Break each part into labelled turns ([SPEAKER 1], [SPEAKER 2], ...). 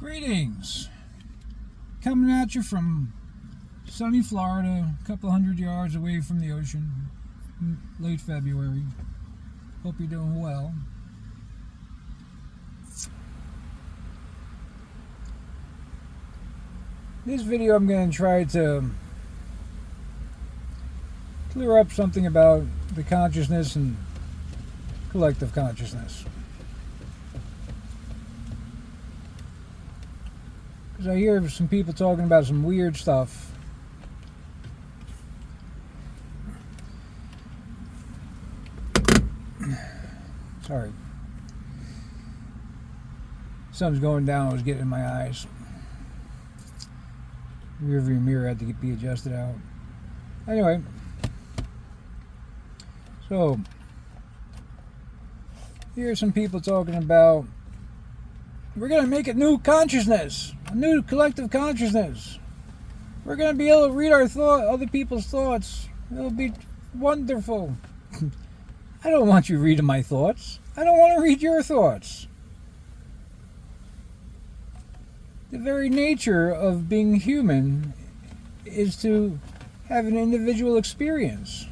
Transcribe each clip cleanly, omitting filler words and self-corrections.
[SPEAKER 1] Greetings. Coming at you from sunny Florida, a couple hundred yards away from the ocean, late February. Hope you're doing well. This video I'm going to try to clear up something about the consciousness and collective consciousness. Because I hear some people talking about some weird stuff. Sorry. Sun's going down, it was getting in my eyes. Rearview mirror had to be adjusted out. Anyway, so here's some people talking about we're going to make a new consciousness, a new collective consciousness. We're going to be able to read other people's thoughts. It'll be wonderful. I don't want you reading my thoughts. I don't want to read your thoughts. The very nature of being human is to have an individual experience.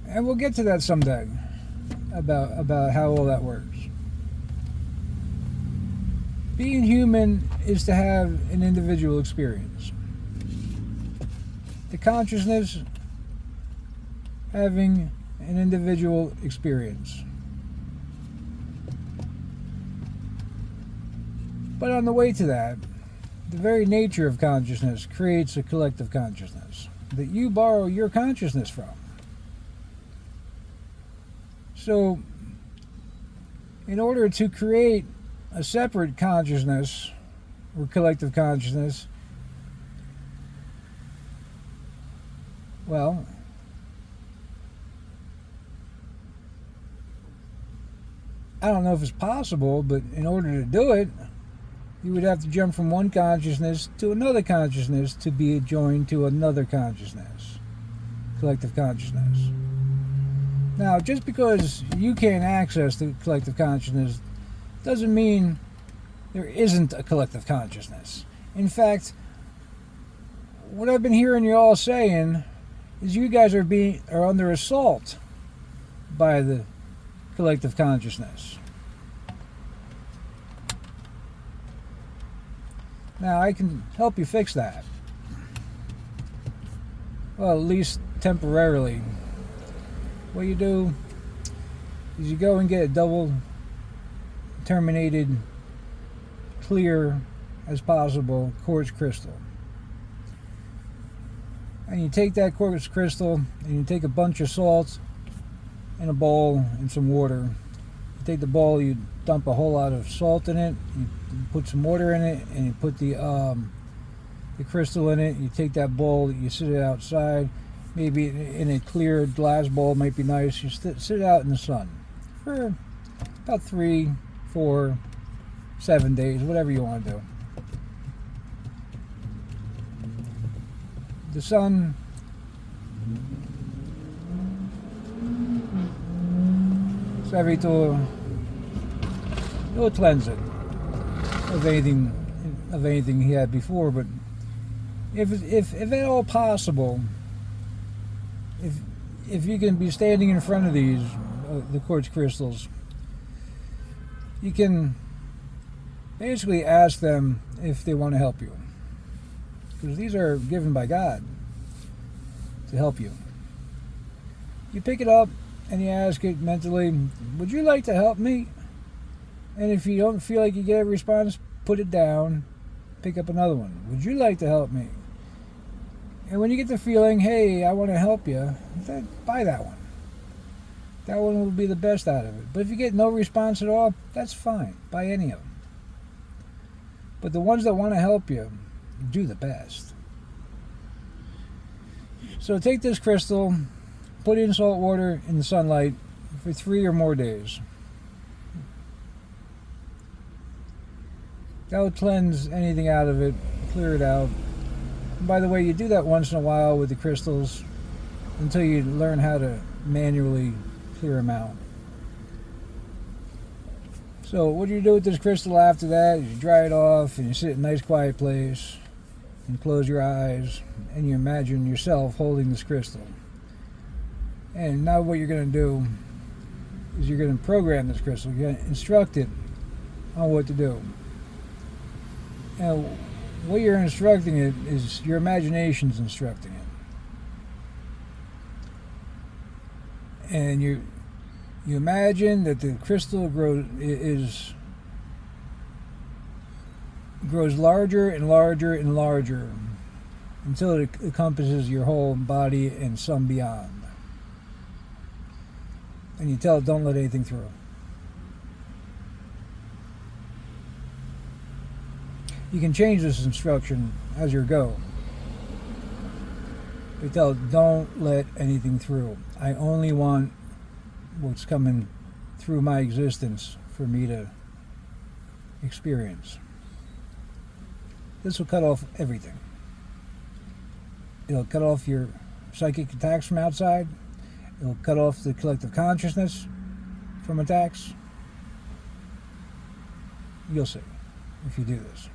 [SPEAKER 1] And we'll get to that someday, about how all that works. Being human is to have an individual experience. The consciousness having an individual experience. But on the way to that, the very nature of consciousness creates a collective consciousness that you borrow your consciousness from. So, in order to create a separate consciousness or collective consciousness, well, I don't know if it's possible, but in order to do it, you would have to jump from one consciousness to another consciousness to be joined to another consciousness, collective consciousness. Now, just because you can't access the collective consciousness doesn't mean there isn't a collective consciousness. In fact, what I've been hearing you all saying is you guys are under assault by the collective consciousness. Now, I can help you fix that. Well, at least temporarily. What you do is you go and get a double terminated, clear as possible quartz crystal. And you take that quartz crystal and you take a bunch of salt in a bowl and some water. You take the bowl, you dump a whole lot of salt in it, you put some water in it, and you put the crystal in it. You take that bowl, you sit it outside, maybe in a clear glass bowl might be nice. You sit it out in the sun for about 3, 4, 7 days, whatever you want to do. The sun it'll cleanse it of anything he had before. But if at all possible, if you can be standing in front of these the quartz crystals, you can basically ask them if they want to help you, because these are given by God to help you. You pick it up and you ask it mentally, would you like to help me? And if you don't feel like you get a response, put it down, pick up another one. Would you like to help me? And when you get the feeling, hey, I want to help you, then buy that one. That one will be the best out of it. But if you get no response at all, that's fine. Buy any of them. But the ones that want to help you, do the best. So take this crystal, put it in salt water in the sunlight for 3 or more days. That will cleanse anything out of it, clear it out. And by the way, you do that once in a while with the crystals until you learn how to manually clear them out. So what do you do with this crystal after that? You dry it off and you sit in a nice quiet place and close your eyes and you imagine yourself holding this crystal. And now what you're going to do is you're going to program this crystal. You're going to instruct it on what to do. And what you're instructing it is your imagination's instructing it. And you imagine that the crystal grows larger and larger and larger until it encompasses your whole body and some beyond. And you tell it, don't let anything through. You can change this instruction as you go. You tell it, don't let anything through. I only want what's coming through my existence for me to experience. This will cut off everything. It'll cut off your psychic attacks from outside. It'll cut off the collective consciousness from attacks. You'll see if you do this.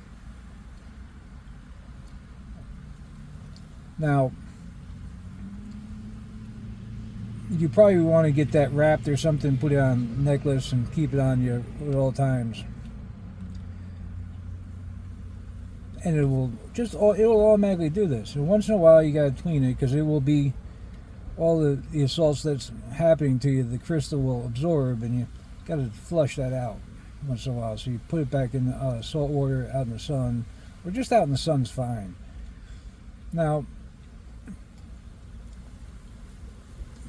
[SPEAKER 1] Now, you probably want to get that wrapped or something, put it on a necklace and keep it on you at all times. And it'll automatically do this. And once in a while you got to clean it, because it will be all the assaults that's happening to you, the crystal will absorb, and you got to flush that out once in a while. So you put it back in salt water out in the sun, or just out in the sun's fine. Now,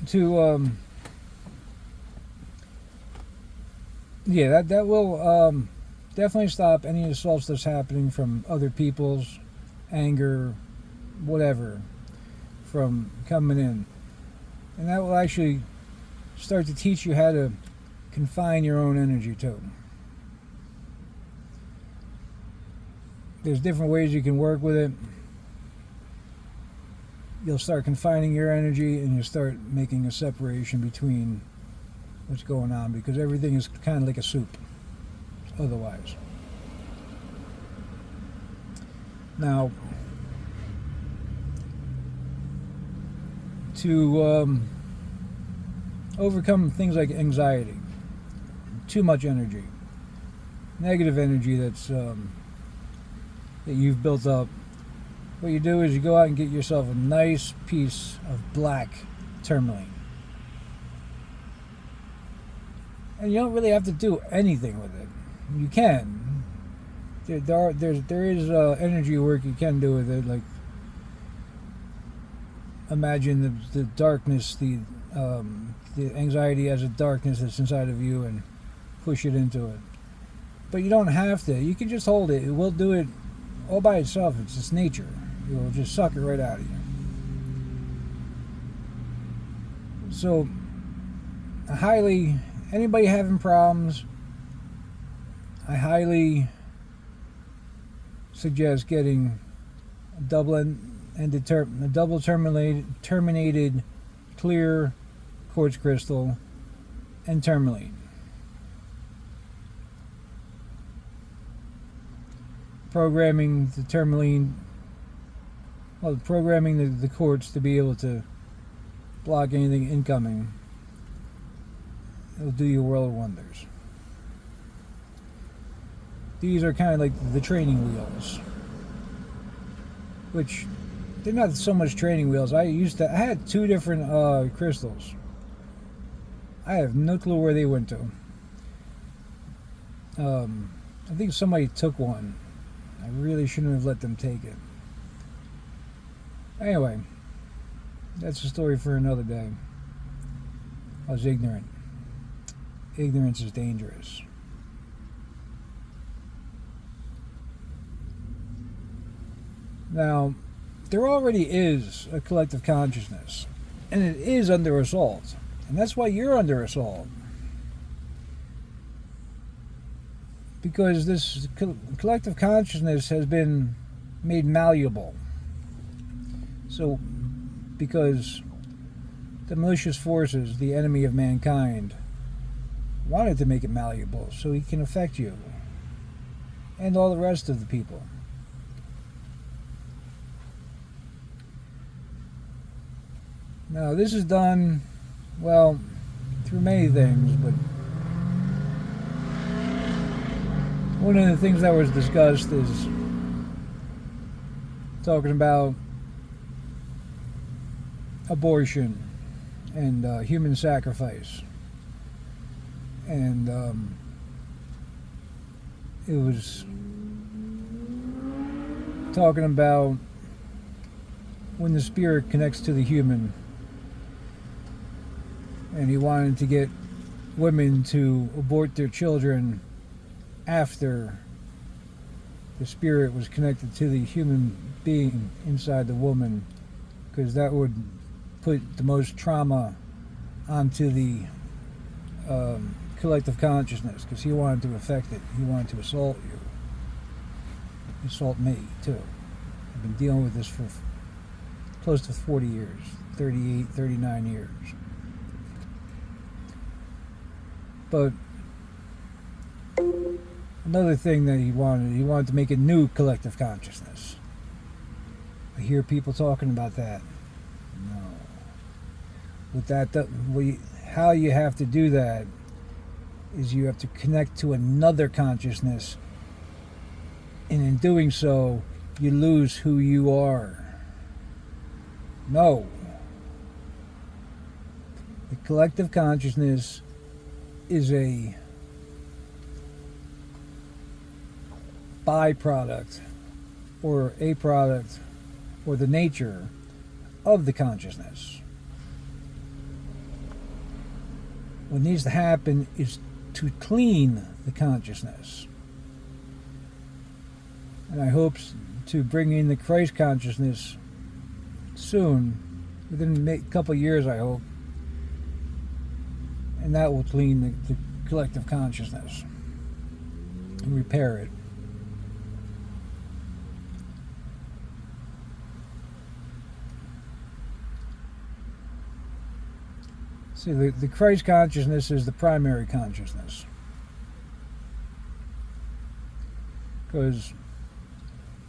[SPEAKER 1] that will definitely stop any assaults that's happening from other people's anger, whatever, from coming in. And that will actually start to teach you how to confine your own energy too. There's different ways you can work with it. You'll start confining your energy, and you'll start making a separation between what's going on, because everything is kind of like a soup otherwise. Now, to overcome things like anxiety, too much energy, negative energy that you've built up, what you do is you go out and get yourself a nice piece of black tourmaline. And you don't really have to do anything with it. You can. There is energy work you can do with it, like imagine the darkness, the anxiety as a darkness that's inside of you, and push it into it. But you don't have to. You can just hold it. It will do it all by itself. It's just nature. It will just suck it right out of you. So, anybody having problems, I highly suggest getting a double terminated clear quartz crystal and tourmaline. Programming the quartz to be able to block anything incoming. It'll do you a world of wonders. These are kind of like the training wheels, which they're not so much training wheels. I had two different crystals. I have no clue where they went to. I think somebody took one. I really shouldn't have let them take it. Anyway, that's a story for another day. I was ignorant. Ignorance is dangerous. Now, there already is a collective consciousness, and it is under assault. And that's why you're under assault. Because this collective consciousness has been made malleable. So, because the malicious forces, the enemy of mankind, wanted to make it malleable so he can affect you and all the rest of the people. Now, this is done, well, through many things, but one of the things that was discussed is talking about abortion and human sacrifice. And it was talking about when the spirit connects to the human, and he wanted to get women to abort their children after the spirit was connected to the human being inside the woman, because that would put the most trauma onto the collective consciousness, because he wanted to affect it. He wanted to assault you. Assault me, too. I've been dealing with this for close to 40 years, 38, 39 years. But another thing that he wanted to make a new collective consciousness. I hear people talking about that. No. With that, how you have to do that is you have to connect to another consciousness, and in doing so, you lose who you are. No. The collective consciousness is a byproduct or a product or the nature of the consciousness. What needs to happen is to clean the consciousness. And I hope to bring in the Christ consciousness soon, within a couple of years, I hope. And that will clean the collective consciousness and repair it. See, the Christ consciousness is the primary consciousness. Because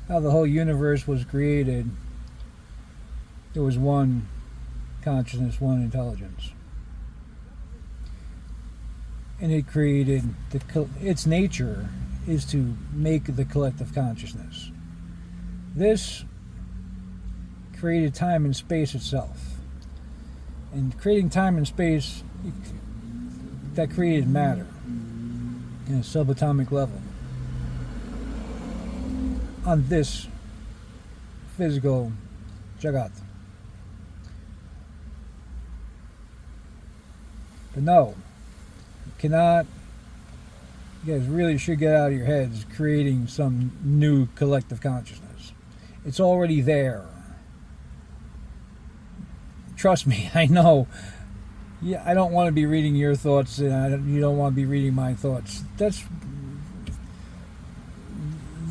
[SPEAKER 1] how the whole universe was created, there was one consciousness, one intelligence. And it created, its nature is to make the collective consciousness. This created time and space itself. And creating time and space, that created matter in a subatomic level on this physical jagat. But no, you cannot, you guys really should get out of your heads creating some new collective consciousness. It's already there. Trust me, I know. Yeah, I don't want to be reading your thoughts, and you don't want to be reading my thoughts. That's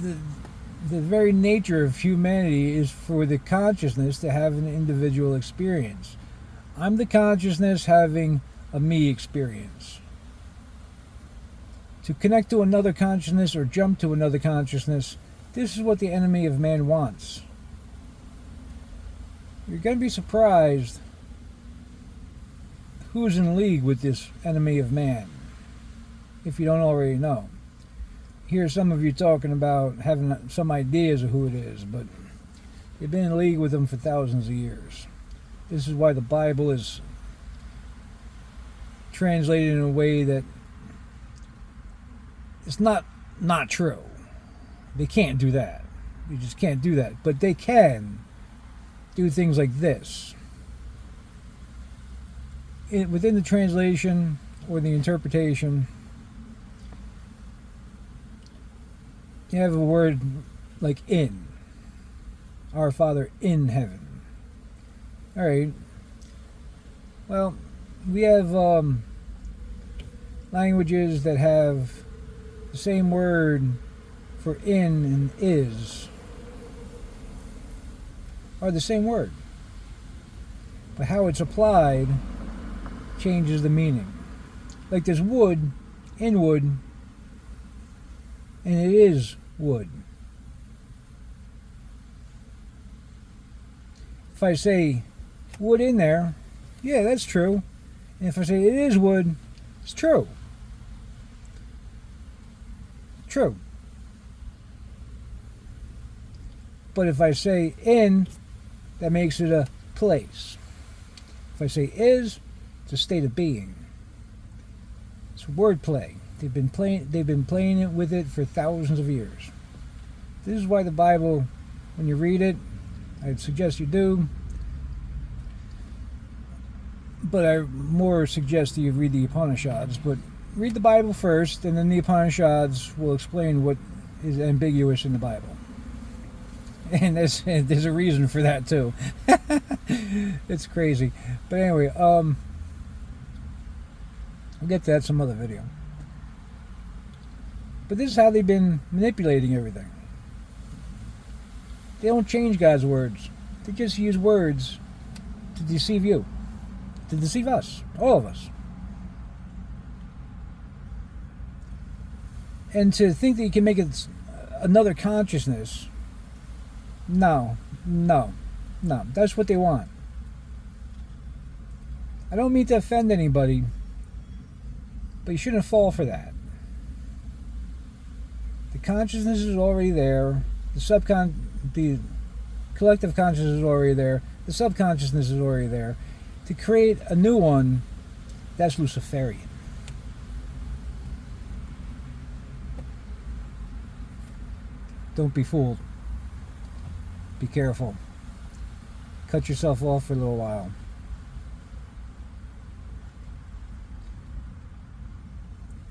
[SPEAKER 1] the very nature of humanity, is for the consciousness to have an individual experience. I'm the consciousness having a me experience. To connect to another consciousness or jump to another consciousness, this is what the enemy of man wants. You're going to be surprised who's in league with this enemy of man, if you don't already know. Hear some of you talking about having some ideas of who it is, but you've been in league with them for thousands of years. This is why the Bible is translated in a way that it's not true. They can't do that. You just can't do that. But they can do things like this. Within the translation or the interpretation, you have a word like in. Our Father in heaven. Alright. Well, we have languages that have the same word for in and is are the same word, but how it's applied changes the meaning. Like there's wood in wood, and it is wood. If I say wood in there, yeah, that's true. And if I say it is wood, it's true. True. But if I say in, that makes it a place. If I say is, it's a state of being. It's wordplay. They've been playing it with it for thousands of years. This is why the Bible, when you read it, I'd suggest you do, but I more suggest that you read the Upanishads. But read the Bible first, and then the Upanishads will explain what is ambiguous in the Bible. And there's a reason for that too. It's crazy. But anyway, we'll get to that some other video. But this is how they've been manipulating everything. They don't change God's words. They just use words to deceive you. To deceive us. All of us. And to think that you can make it another consciousness... No. That's what they want. I don't mean to offend anybody, but you shouldn't fall for that. The consciousness is already there. The collective consciousness is already there. The subconsciousness is already there. To create a new one, that's Luciferian. Don't be fooled. Be careful. Cut yourself off for a little while.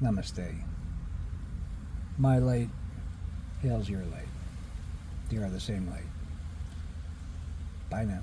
[SPEAKER 1] Namaste. My light hails your light. They are the same light. Bye now.